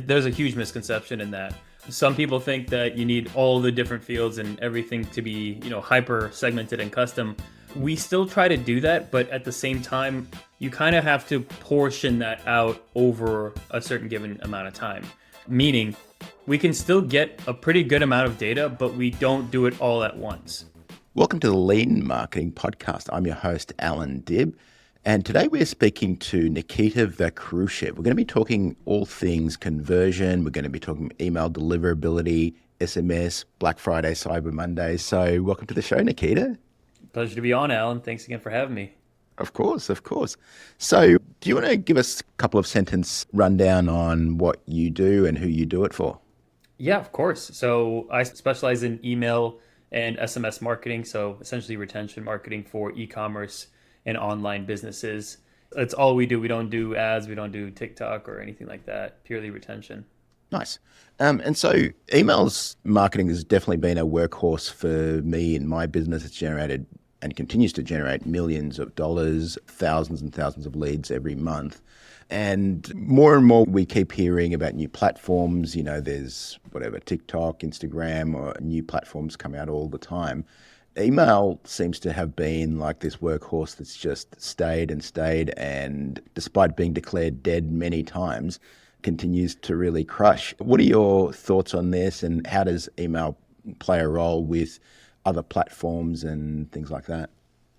There's a huge misconception in that. Some people think that you need all the different fields and everything to be, hyper segmented and custom. We still try to do that, but at the same time, you kind of have to portion that out over a certain given amount of time. Meaning, we can still get a pretty good amount of data, but we don't do it all at once. Welcome to the Lean Marketing Podcast. I'm your host, Allan Dibb, and today we're speaking to Nikita Vakhrushev. We're going to be talking all things conversion. We're going to be talking email deliverability, SMS, Black Friday, Cyber Monday. So welcome to the show, Nikita. Pleasure to be on, Allan. Thanks again for having me. Of course. So do you want to give us a couple of sentence rundown on what you do and who you do it for? Yeah, of course. So I specialize in email and SMS marketing, so essentially retention marketing for e-commerce and online businesses. That's all we do. We don't do ads, we don't do TikTok or anything like that, purely retention. Nice. And so emails marketing has definitely been a workhorse for me in my business. It's generated and continues to generate millions of dollars, thousands and thousands of leads every month. And more we keep hearing about new platforms. There's TikTok, Instagram, or new platforms come out all the time. Email seems to have been like this workhorse that's just stayed, and despite being declared dead many times, continues to really crush. What are your thoughts on this, and how does email play a role with other platforms and things like that?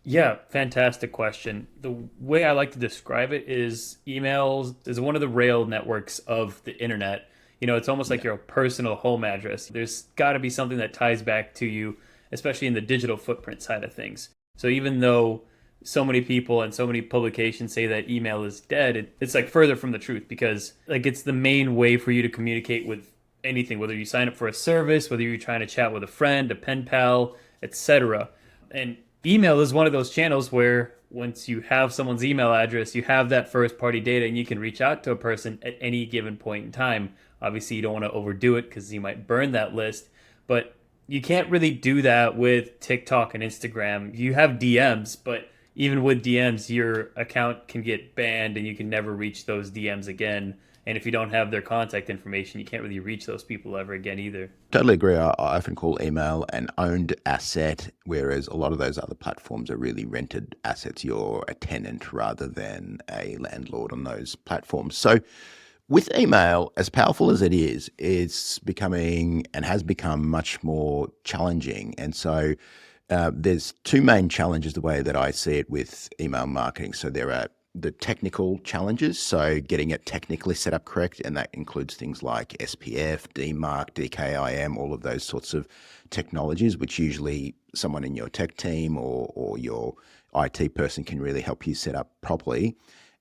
Yeah, fantastic question. The way I like to describe it is emails is one of the rail networks of the internet. It's almost like your personal home address. There's got to be something that ties back to you, especially in the digital footprint side of things. So even though so many people and so many publications say that email is dead, it's like further from the truth, because it's the main way for you to communicate with anything, whether you sign up for a service, whether you're trying to chat with a friend, a pen pal, etc. And email is one of those channels where once you have someone's email address, you have that first party data and you can reach out to a person at any given point in time. Obviously, you don't want to overdo it because you might burn that list, but you can't really do that with TikTok and Instagram. You have DMs, but even with DMs, your account can get banned and you can never reach those DMs again. And if you don't have their contact information, you can't really reach those people ever again either. Totally agree. I often call email an owned asset, whereas a lot of those other platforms are really rented assets. You're a tenant rather than a landlord on those platforms. So with email, as powerful as it is, it's becoming and has become much more challenging. And so there's two main challenges the way that I see it with email marketing. So there are the technical challenges, so getting it technically set up correct, and that includes things like SPF, DMARC, DKIM, all of those sorts of technologies, which usually someone in your tech team or your IT person can really help you set up properly.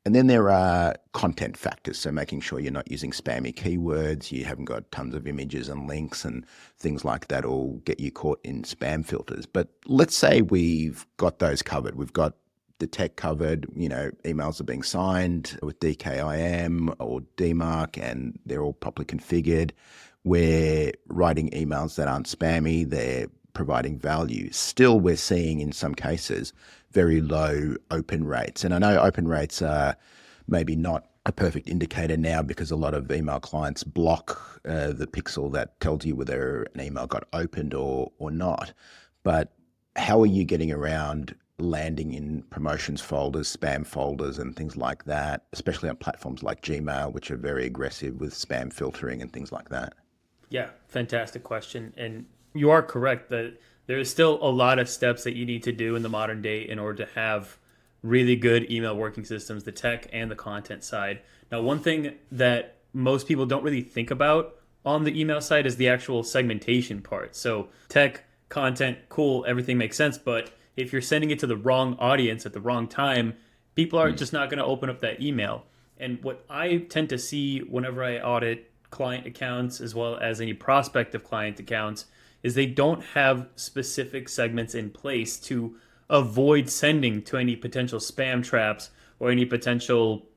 And then there are content factors, so making sure you're not using spammy keywords, you haven't got tons of images and links and things like that will get you caught in spam filters. But let's say we've got those covered. We've got the tech covered, emails are being signed with DKIM or DMARC and they're all properly configured. We're writing emails that aren't spammy, they're providing value. Still, we're seeing in some cases very low open rates. And I know open rates are maybe not a perfect indicator now because a lot of email clients block the pixel that tells you whether an email got opened or not. But how are you getting around landing in promotions folders, spam folders, and things like that, especially on platforms like Gmail, which are very aggressive with spam filtering and things like that? Yeah, fantastic question. And you are correct that there is still a lot of steps that you need to do in the modern day in order to have really good email working systems, the tech and the content side. Now, one thing that most people don't really think about on the email side is the actual segmentation part. So tech, content, cool, everything makes sense, but if you're sending it to the wrong audience at the wrong time, people are just not going to open up that email. And what I tend to see whenever I audit client accounts as well as any prospective client accounts is they don't have specific segments in place to avoid sending to any potential spam traps or any potential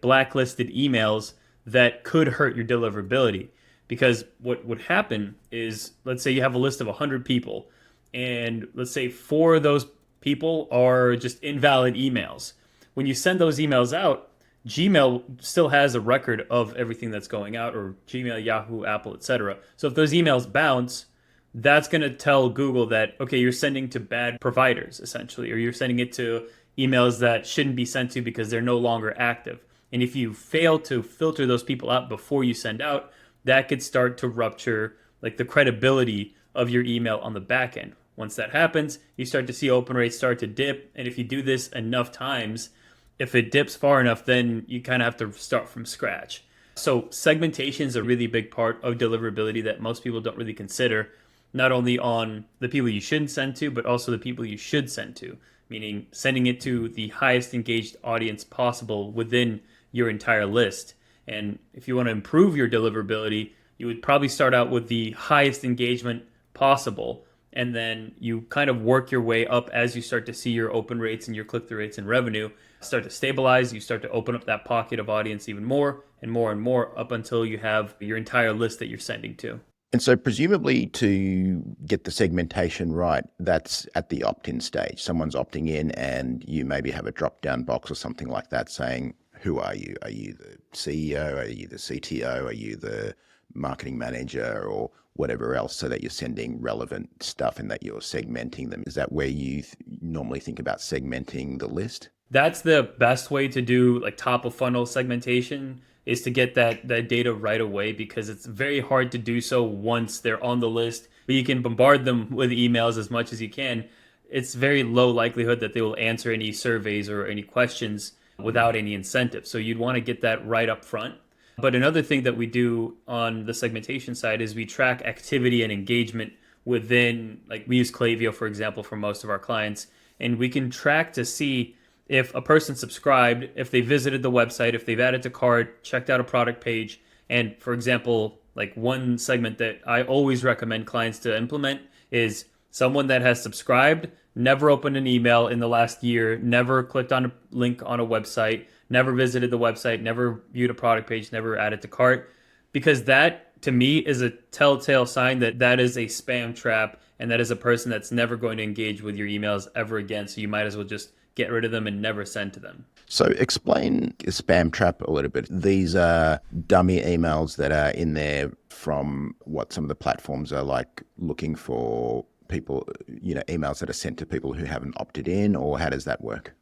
blacklisted emails that could hurt your deliverability. Because what would happen is, let's say you have a list of 100 people, and let's say 4 of those people are just invalid emails. When you send those emails out, Gmail still has a record of everything that's going out, or Gmail, Yahoo, Apple, etc. So if those emails bounce, that's going to tell Google that, okay, you're sending to bad providers, essentially, or you're sending it to emails that shouldn't be sent to because they're no longer active. And if you fail to filter those people out before you send out, that could start to rupture like the credibility of your email on the back end. Once that happens, you start to see open rates start to dip. And if you do this enough times, if it dips far enough, then you kind of have to start from scratch. So segmentation is a really big part of deliverability that most people don't really consider, not only on the people you shouldn't send to, but also the people you should send to, meaning sending it to the highest engaged audience possible within your entire list. And if you want to improve your deliverability, you would probably start out with the highest engagement possible. And then you kind of work your way up as you start to see your open rates and your click-through rates and revenue start to stabilize. You start to open up that pocket of audience even more and more and more up until you have your entire list that you're sending to. And so presumably to get the segmentation right, that's at the opt-in stage. Someone's opting in and you maybe have a drop-down box or something like that saying, who are you? Are you the CEO? Are you the CTO? Are you the marketing manager or whatever else, so that you're sending relevant stuff and that you're segmenting them? Is that where you normally think about segmenting the list? That's the best way to do like top of funnel segmentation, is to get that data right away, because it's very hard to do so once they're on the list. But you can bombard them with emails as much as you can. It's very low likelihood that they will answer any surveys or any questions without any incentive. So you'd want to get that right up front. But another thing that we do on the segmentation side is we track activity and engagement within, like we use Klaviyo, for example, for most of our clients. And we can track to see if a person subscribed, if they visited the website, if they've added to cart, checked out a product page. And for example, like one segment that I always recommend clients to implement is someone that has subscribed, never opened an email in the last year, never clicked on a link on a website, never visited the website, never viewed a product page, never added to cart. Because that, to me, is a telltale sign that that is a spam trap, and that is a person that's never going to engage with your emails ever again. So you might as well just get rid of them and never send to them. So explain spam trap a little bit. These are dummy emails that are in there from what some of the platforms are like looking for people, emails that are sent to people who haven't opted in, or how does that work?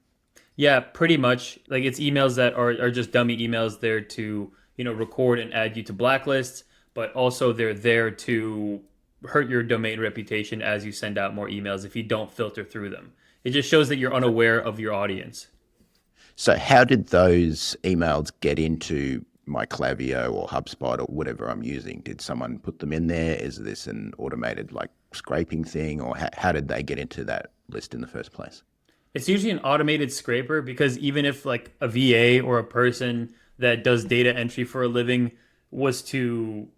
Yeah, pretty much. Like it's emails that are just dummy emails there to, record and add you to blacklists, but also they're there to hurt your domain reputation as you send out more emails if you don't filter through them. It just shows that you're unaware of your audience. So how did those emails get into my Klaviyo or HubSpot or whatever I'm using? Did someone put them in there? Is this an automated like scraping thing, or how did they get into that list in the first place? It's usually an automated scraper, because even if like a VA or a person that does data entry for a living was to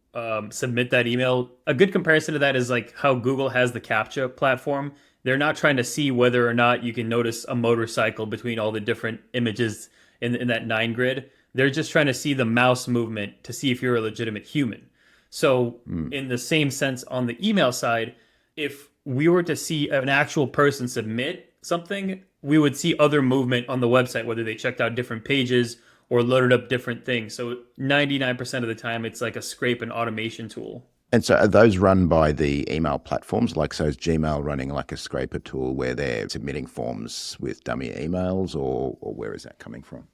submit that email, a good comparison to that is like how Google has the CAPTCHA platform. They're not trying to see whether or not you can notice a motorcycle between all the different images in that 9 grid. They're just trying to see the mouse movement to see if you're a legitimate human. So in the same sense, on the email side, if we were to see an actual person submit something, we would see other movement on the website, whether they checked out different pages or loaded up different things. So 99% of the time, it's like a scrape and automation tool. And so are those run by the email platforms? Like, so is Gmail running like a scraper tool where they're submitting forms with dummy emails, or where is that coming from?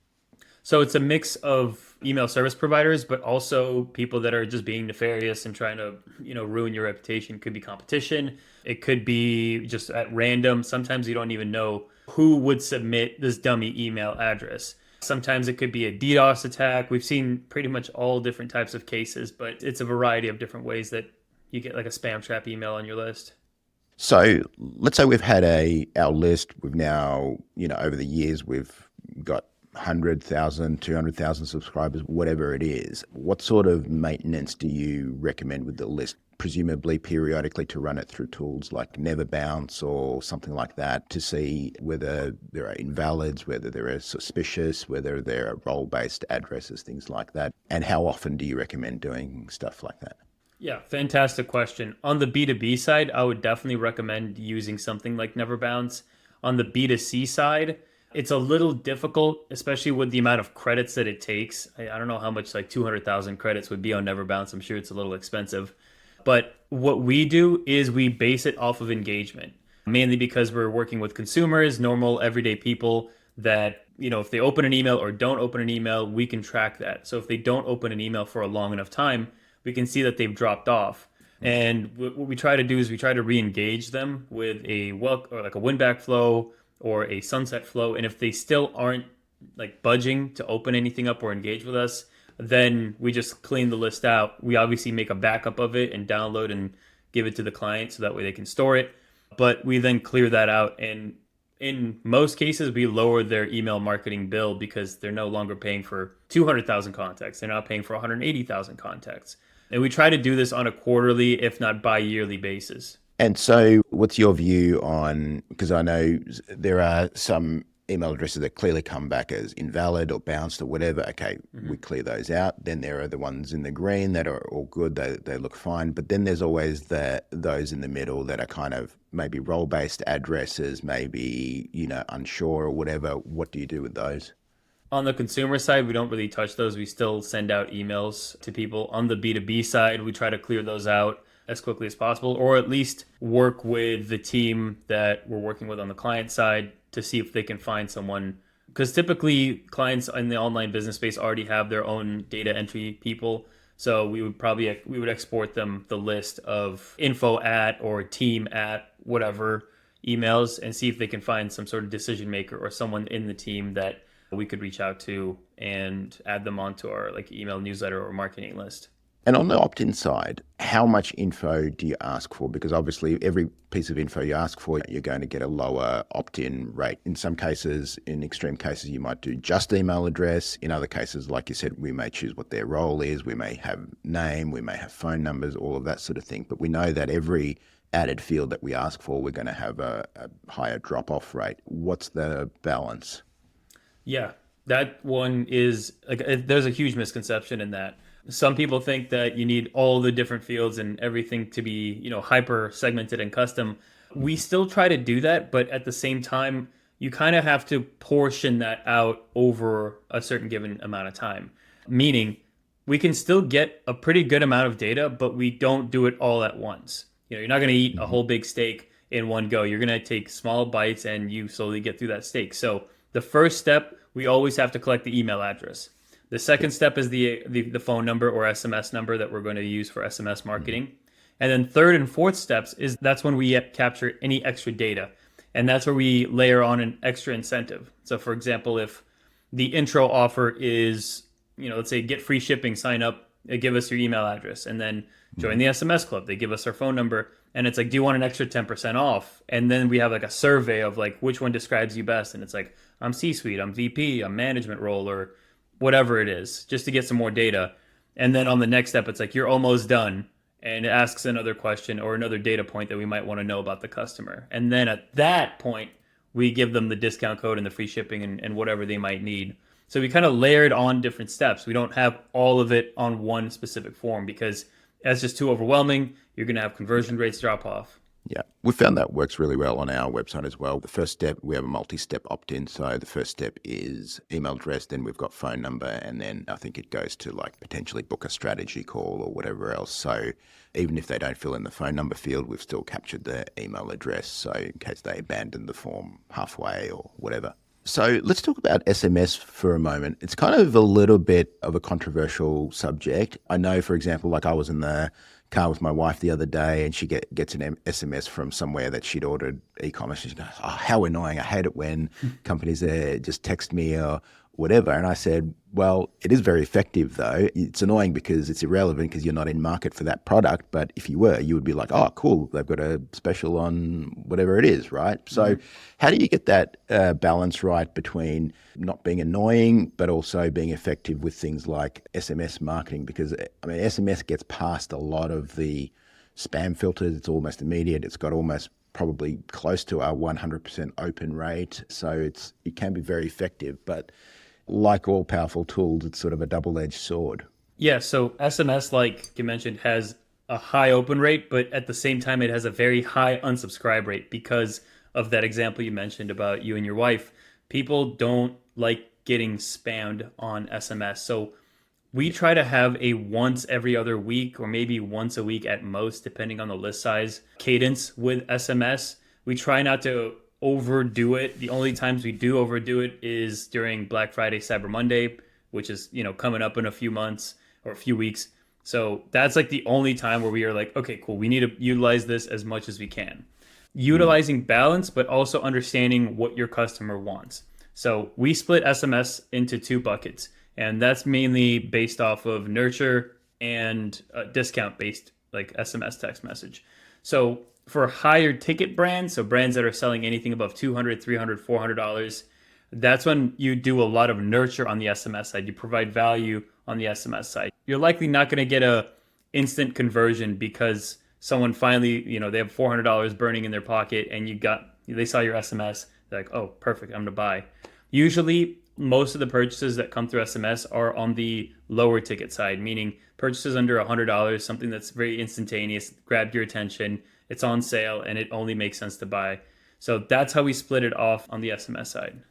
So it's a mix of email service providers, but also people that are just being nefarious and trying to, ruin your reputation. It could be competition. It could be just at random. Sometimes you don't even know who would submit this dummy email address. Sometimes it could be a DDoS attack. We've seen pretty much all different types of cases, but it's a variety of different ways that you get like a spam trap email on your list. So let's say we've had our list. We've now, over the years, we've got 100,000, 200,000 subscribers, whatever it is. What sort of maintenance do you recommend with the list? Presumably periodically to run it through tools like Never Bounce or something like that to see whether there are invalids, whether there are suspicious, whether there are role-based addresses, things like that. And how often do you recommend doing stuff like that? Yeah, fantastic question. On the B2B side, I would definitely recommend using something like Never Bounce. On the B2C side, It's a little difficult, especially with the amount of credits that it takes. I don't know how much like 200,000 credits would be on Never Bounce. I'm sure it's a little expensive. But what we do is we base it off of engagement, mainly because we're working with consumers, normal everyday people that, if they open an email or don't open an email, we can track that. So if they don't open an email for a long enough time, we can see that they've dropped off. And what we try to do is we try to re-engage them with a or like a win back flow or a sunset flow. And if they still aren't like budging to open anything up or engage with us, then we just clean the list out. We obviously make a backup of it and download and give it to the client so that way they can store it. But we then clear that out. And in most cases, we lower their email marketing bill because they're no longer paying for 200,000 contacts. They're not paying for 180,000 contacts. And we try to do this on a quarterly, if not bi-yearly basis. And so, what's your view on, because I know there are some email addresses that clearly come back as invalid or bounced or whatever. Okay, we clear those out. Then there are the ones in the green that are all good. They look fine. But then there's always those in the middle that are kind of maybe role-based addresses, maybe, unsure or whatever. What do you do with those? On the consumer side, we don't really touch those. We still send out emails to people. On the B2B side, we try to clear those out as quickly as possible, or at least work with the team that we're working with on the client side to see if they can find someone. Because typically clients in the online business space already have their own data entry people. So we would export them the list of info at or team at whatever emails and see if they can find some sort of decision maker or someone in the team that we could reach out to and add them onto our like email newsletter or marketing list. And on the opt-in side, how much info do you ask for? Because obviously every piece of info you ask for, you're going to get a lower opt-in rate. In some cases, in extreme cases, you might do just email address. In other cases, like you said, we may choose what their role is. We may have name, we may have phone numbers, all of that sort of thing. But we know that every added field that we ask for, we're going to have a higher drop-off rate. What's the balance? Yeah, that one is like there's a huge misconception in that. Some people think that you need all the different fields and everything to be, hyper segmented and custom. We still try to do that, but at the same time, you kind of have to portion that out over a certain given amount of time. Meaning, we can still get a pretty good amount of data, but we don't do it all at once. You're not going to eat a whole big steak in one go. You're going to take small bites and you slowly get through that steak. So the first step, we always have to collect the email address. The second step is the phone number or SMS number that we're going to use for SMS marketing. And then third and fourth steps is that's when we capture any extra data. And that's where we layer on an extra incentive. So for example, if the intro offer is, let's say get free shipping, sign up, give us your email address, and then join the SMS club. They give us our phone number. And it's like, do you want an extra 10% off? And then we have like a survey of like, which one describes you best? And it's like, I'm C-suite, I'm VP, I'm management role, or whatever it is, just to get some more data. And then on the next step, it's like, you're almost done. And it asks another question or another data point that we might want to know about the customer. And then at that point, we give them the discount code and the free shipping and whatever they might need. So we kind of layered on different steps. We don't have all of it on one specific form because that's just too overwhelming. You're going to have conversion rates drop off. Yeah, we found that works really well on our website as well. The first step, we have a multi-step opt-in. So the first step is email address, then we've got phone number, and then I think it goes to like potentially book a strategy call or whatever else. So even if they don't fill in the phone number field, we've still captured the email address. So in case they abandon the form halfway or whatever. So let's talk about SMS for a moment. It's kind of a little bit of a controversial subject. I know, for example, like I was in the car with my wife the other day and she gets an SMS from somewhere that she'd ordered e-commerce. She goes, oh, how annoying. I hate it when companies just text me or whatever. And I said, well, it is very effective though. It's annoying because it's irrelevant because you're not in market for that product. But if you were, you would be like, oh, cool, they've got a special on whatever it is, right? So how do you get that balance right between not being annoying, but also being effective with things like SMS marketing? Because I mean, SMS gets past a lot of the spam filters. It's almost immediate. It's got almost probably close to our 100% open rate. So it can be very effective, but like all powerful tools, it's sort of a double-edged sword. Yeah, so SMS, like you mentioned, has a high open rate, but at the same time, it has a very high unsubscribe rate because of that example you mentioned about you and your wife. People don't like getting spammed on SMS. So we try to have a once every other week or maybe once a week at most, depending on the list size, cadence with SMS. We try not to overdo it. The only times we do overdo it is during Black Friday, Cyber Monday, which is, coming up in a few months or a few weeks. So that's like the only time where we are like, okay, cool, we need to utilize this as much as we can. Utilizing balance, but also understanding what your customer wants. So we split SMS into two buckets, and that's mainly based off of nurture and discount based, like SMS text message. So for higher ticket brands, so brands that are selling anything above $200, $300, $400, that's when you do a lot of nurture on the SMS side. You provide value on the SMS side. You're likely not going to get a instant conversion because someone finally, they have $400 burning in their pocket and they saw your SMS. They're like, oh, perfect, I'm going to buy. Usually, most of the purchases that come through SMS are on the lower ticket side, meaning purchases under $100, something that's very instantaneous, grabbed your attention, it's on sale, and it only makes sense to buy. So that's how we split it off on the SMS side.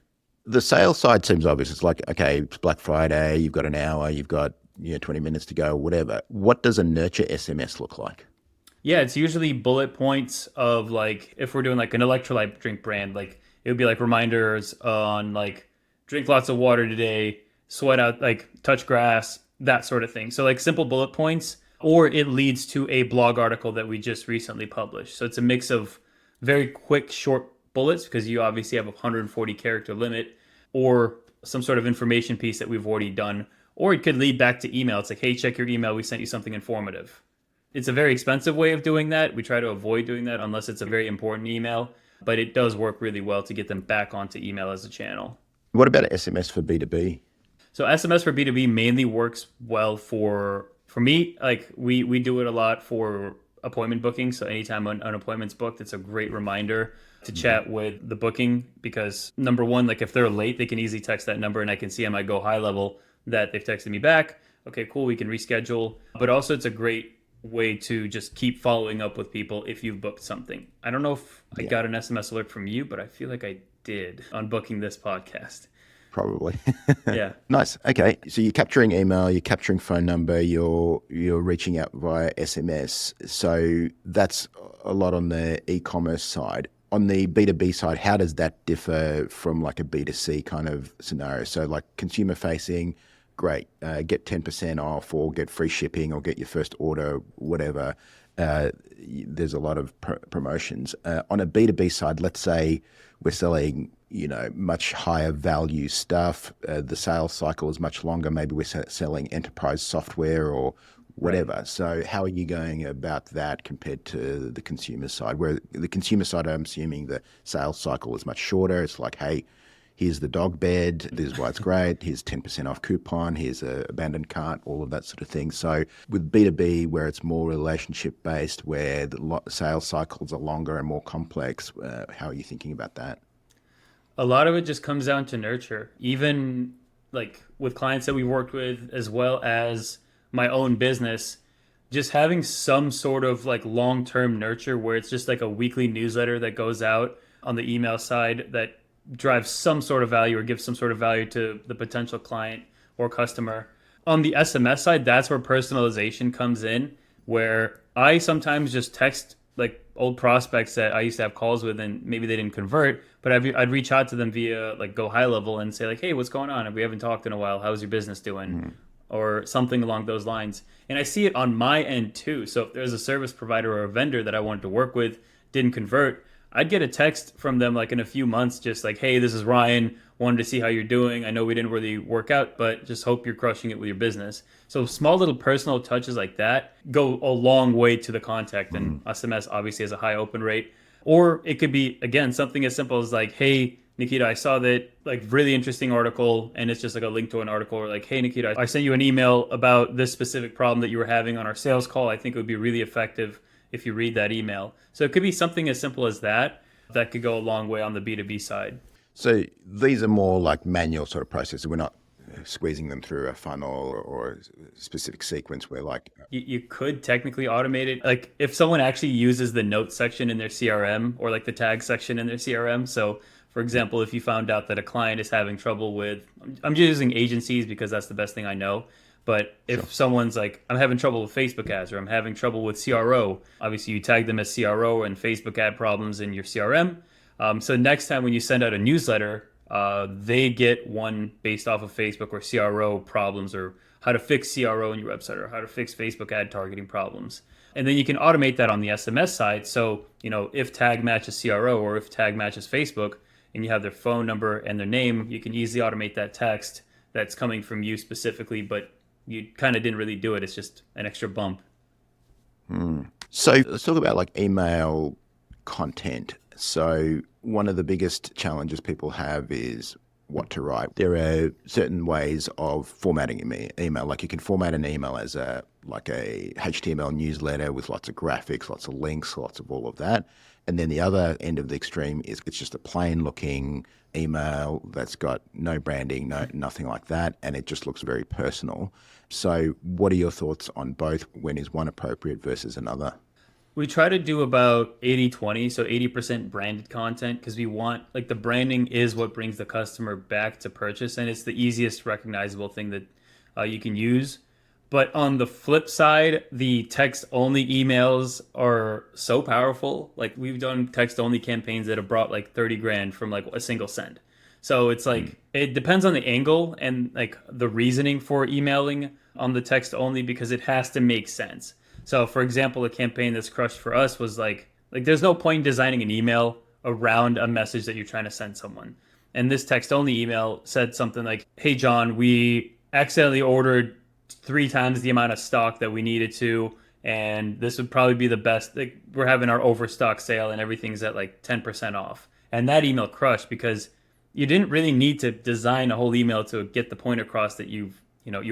The sales side seems obvious. It's like, okay, it's Black Friday, you've got an hour, you've got 20 minutes to go, whatever. What does a nurture SMS look like? Yeah, it's usually bullet points of like, if we're doing like an electrolyte drink brand, like it would be like reminders on like drink lots of water today, sweat out, like touch grass, that sort of thing. So like simple bullet points, or it leads to a blog article that we just recently published. So it's a mix of very quick, short bullets because you obviously have a 140 character limit, or some sort of information piece that we've already done. Or it could lead back to email. It's like, hey, check your email. We sent you something informative. It's a very expensive way of doing that. We try to avoid doing that unless it's a very important email, but it does work really well to get them back onto email as a channel. What about SMS for B2B? So SMS for B2B mainly works well for me. Like we do it a lot for appointment booking. So anytime an appointment's booked, it's a great reminder to chat with the booking because number one, like if they're late, they can easily text that number and I can see on my Go High level that they've texted me back. Okay, cool, we can reschedule. But also it's a great way to just keep following up with people if you've booked something. I don't know if I got an SMS alert from you, but I feel like I did on booking this podcast. Probably. Yeah. Nice. Okay. So you're capturing email, you're capturing phone number, you're reaching out via SMS. So that's a lot on the e-commerce side. On the B2B side, how does that differ from like a B2C kind of scenario? So like consumer facing, great, get 10% off or get free shipping or get your first order, whatever. There's a lot of promotions. On a B2B side, let's say we're selling, much higher value stuff. The sales cycle is much longer. Maybe we're selling enterprise software or whatever. Right. So how are you going about that compared to the consumer side? Where the consumer side, I'm assuming the sales cycle is much shorter. It's like, hey, here's the dog bed. This is why it's great. Here's 10% off coupon. Here's a abandoned cart, all of that sort of thing. So with B2B, where it's more relationship based, where the sales cycles are longer and more complex, how are you thinking about that? A lot of it just comes down to nurture. Even like with clients that we worked with, as well as my own business, just having some sort of like long-term nurture where it's just like a weekly newsletter that goes out on the email side that drives some sort of value or gives some sort of value to the potential client or customer. On the SMS side, that's where personalization comes in, where I sometimes just text like old prospects that I used to have calls with and maybe they didn't convert, but I'd reach out to them via like Go High Level and say like, hey, what's going on? We haven't talked in a while. How's your business doing? Or something along those lines. And I see it on my end too. So if there's a service provider or a vendor that I wanted to work with, didn't convert, I'd get a text from them like in a few months, just like, hey, this is Ryan. Wanted to see how you're doing. I know we didn't really work out, but just hope you're crushing it with your business. So small little personal touches like that go a long way to the contact. And SMS obviously has a high open rate. Or it could be, again, something as simple as like, hey, Nikita, I saw that like really interesting article, and it's just like a link to an article, or like, hey, Nikita, I sent you an email about this specific problem that you were having on our sales call. I think it would be really effective if you read that email. So it could be something as simple as that could go a long way on the B2B side. So these are more like manual sort of processes. We're not squeezing them through a funnel or a specific sequence where like... You could technically automate it. Like if someone actually uses the notes section in their CRM or like the tag section in their CRM. So For example, if you found out that a client is having trouble with, I'm just using agencies because that's the best thing I know. But Sure. if someone's like, I'm having trouble with Facebook ads or I'm having trouble with CRO, obviously you tag them as CRO and Facebook ad problems in your CRM. So next time when you send out a newsletter, they get one based off of Facebook or CRO problems or how to fix CRO in your website or how to fix Facebook ad targeting problems. And then you can automate that on the SMS side. So, if tag matches CRO or if tag matches Facebook and you have their phone number and their name, you can easily automate that text that's coming from you specifically, but you kind of didn't really do it. It's just an extra bump. So let's talk about like email content. So one of the biggest challenges people have is what to write. There are certain ways of formatting an email. Like you can format an email as a HTML newsletter with lots of graphics, lots of links, lots of all of that. And then the other end of the extreme is it's just a plain looking email that's got no branding, nothing like that, and it just looks very personal. So what are your thoughts on both? When is one appropriate versus another? We try to do about 80/20, so 80% branded content because we want, like, the branding is what brings the customer back to purchase, and it's the easiest recognizable thing that you can use. But on the flip side, the text only emails are so powerful. Like, we've done text only campaigns that have brought like 30 grand from like a single send. So it's like, it depends on the angle and like the reasoning for emailing on the text only because it has to make sense. So for example, a campaign that's crushed for us was like there's no point in designing an email around a message that you're trying to send someone. And this text only email said something like, "Hey John, we accidentally ordered 3 times the amount of stock that we needed to, and this would probably be the best. Like, we're having our overstock sale and everything's at like 10% off." And that email crushed because you didn't really need to design a whole email to get the point across that you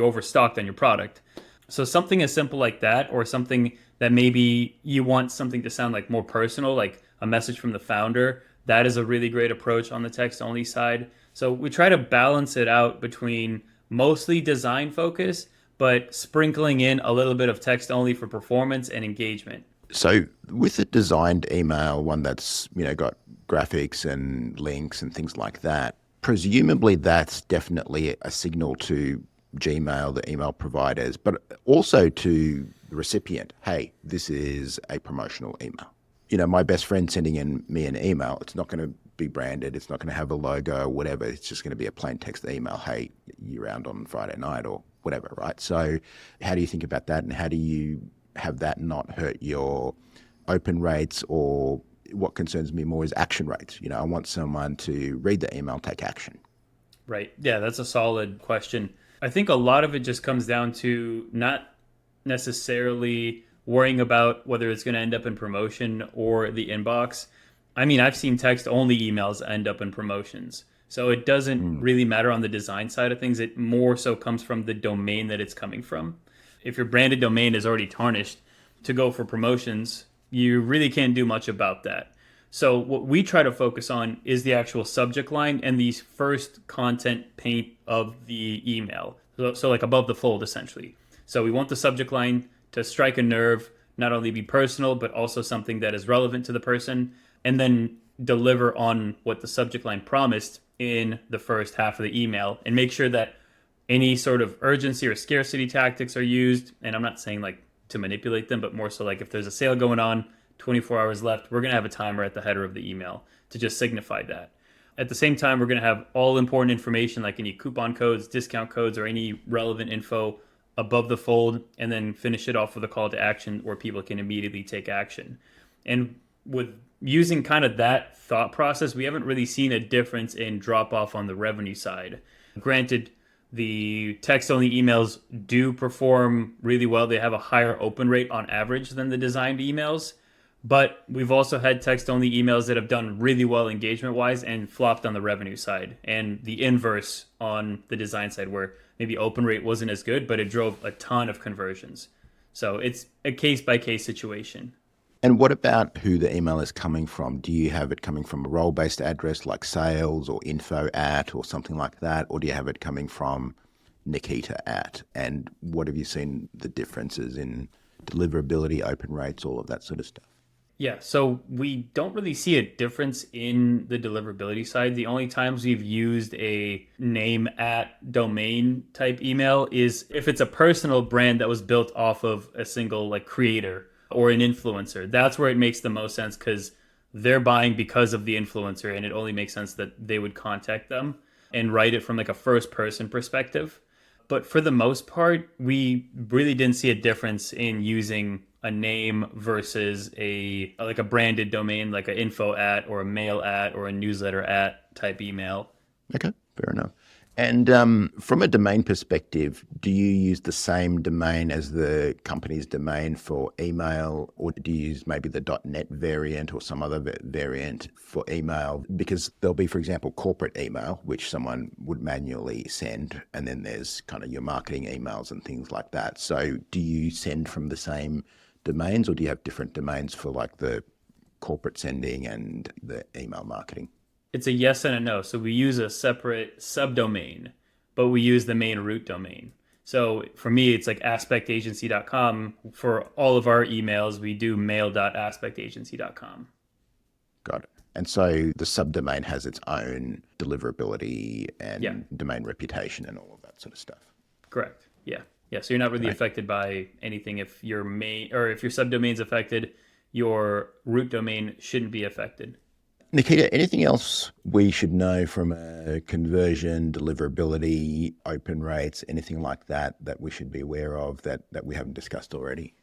overstocked on your product. So something as simple like that, or something that maybe you want something to sound like more personal, like a message from the founder, that is a really great approach on the text only side. So we try to balance it out between mostly design focus, but sprinkling in a little bit of text only for performance and engagement. So with a designed email, one that's got graphics and links and things like that, presumably that's definitely a signal to Gmail, the email providers, but also to the recipient. Hey, this is a promotional email. My best friend sending in me an email, it's not going to be branded. It's not going to have a logo or whatever. It's just going to be a plain text email. Hey, you around on Friday night or whatever, right? So how do you think about that, and how do you have that not hurt your open rates? Or what concerns me more is action rates. I want someone to read the email, take action. Right. Yeah, that's a solid question. I think a lot of it just comes down to not necessarily worrying about whether it's going to end up in promotion or the inbox. I mean, I've seen text only emails end up in promotions. So it doesn't really matter on the design side of things. It more so comes from the domain that it's coming from. If your branded domain is already tarnished to go for promotions, you really can't do much about that. So what we try to focus on is the actual subject line and the first content paint of the email. So like above the fold, essentially. So we want the subject line to strike a nerve, not only be personal, but also something that is relevant to the person, and then deliver on what the subject line promised in the first half of the email, and make sure that any sort of urgency or scarcity tactics are used. And I'm not saying like to manipulate them, but more so like if there's a sale going on, 24 hours left, we're going to have a timer at the header of the email to just signify that. At the same time, we're going to have all important information like any coupon codes, discount codes, or any relevant info above the fold, and then finish it off with a call to action where people can immediately take action. And with using kind of that thought process, we haven't really seen a difference in drop off on the revenue side. Granted, the text only emails do perform really well. They have a higher open rate on average than the designed emails. But we've also had text only emails that have done really well engagement wise and flopped on the revenue side, and the inverse on the design side where maybe open rate wasn't as good, but it drove a ton of conversions. So it's a case by case situation. And what about who the email is coming from? Do you have it coming from a role-based address like sales or info at or something like that? Or do you have it coming from Nikita at? And what have you seen the differences in deliverability, open rates, all of that sort of stuff? Yeah, so we don't really see a difference in the deliverability side. The only times we've used a name at domain type email is if it's a personal brand that was built off of a single like creator or an influencer. That's where it makes the most sense because they're buying because of the influencer, and it only makes sense that they would contact them and write it from like a first person perspective. But for the most part, we really didn't see a difference in using a name versus a like a branded domain, like an info at or a mail at or a newsletter at type email. Okay, fair enough. And from a domain perspective, do you use the same domain as the company's domain for email, or do you use maybe the .net variant or some other variant for email? Because there'll be, for example, corporate email, which someone would manually send, and then there's kind of your marketing emails and things like that. So do you send from the same domains, or do you have different domains for like the corporate sending and the email marketing? It's a yes and a no. So we use a separate subdomain, but we use the main root domain. So for me, it's like aspectagency.com. For all of our emails, we do mail.aspectagency.com. Got it. And so the subdomain has its own deliverability Yeah, and domain reputation and all of that sort of stuff. correct. Yeah. Yeah. So you're not really Right. affected by anything. If your main or if your subdomain's affected, your root domain shouldn't be affected. Nikita, anything else we should know from a conversion, deliverability, open rates, anything like that that we should be aware of that we haven't discussed already?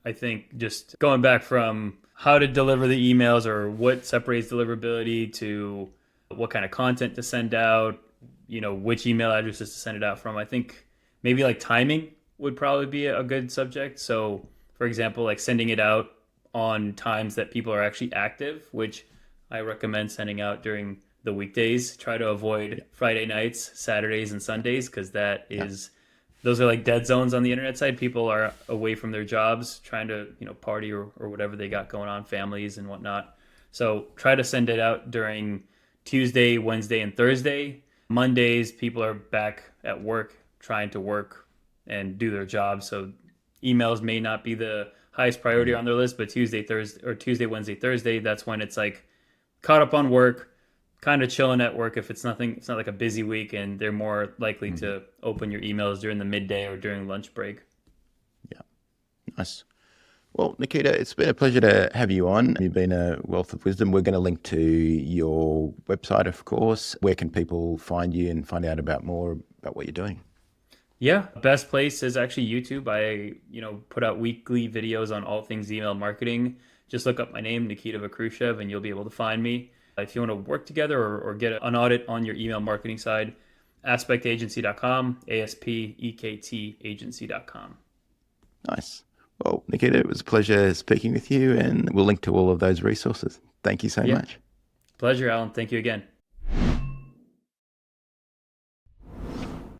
I think just going back from how to deliver the emails or what separates deliverability to what kind of content to send out, which email addresses to send it out from. I think maybe like timing would probably be a good subject. So, for example, like sending it out on times that people are actually active, which I recommend sending out during the weekdays. Try to avoid Friday nights, Saturdays, and Sundays because that Yeah. is those are like dead zones on the internet side. People are away from their jobs, trying to party or whatever they got going on, families and whatnot. So try to send it out during Tuesday, Wednesday, and Thursday. Mondays, people are back at work, trying to work and do their job. So emails may not be the highest priority Mhm. on their list, but Tuesday, Thursday, or Tuesday, Wednesday, Thursday, that's when it's like caught up on work, kind of chilling at work if it's not like a busy week, and they're more likely Mhm. to open your emails during the midday or during lunch break. Yeah. Nice. Well, Nikita, it's been a pleasure to have you on. You've been a wealth of wisdom. We're going to link to your website, of course. Where can people find you and find out about more about what you're doing? Yeah, best place is actually YouTube. I, put out weekly videos on all things email marketing. Just look up my name, Nikita Vakhrushev, and you'll be able to find me. If you want to work together or get an audit on your email marketing side, aspectagency.com, ASPEKT agency.com. Nice. Well, Nikita, it was a pleasure speaking with you, and we'll link to all of those resources. Thank you so Yeah, much. pleasure, Alan. Thank you again.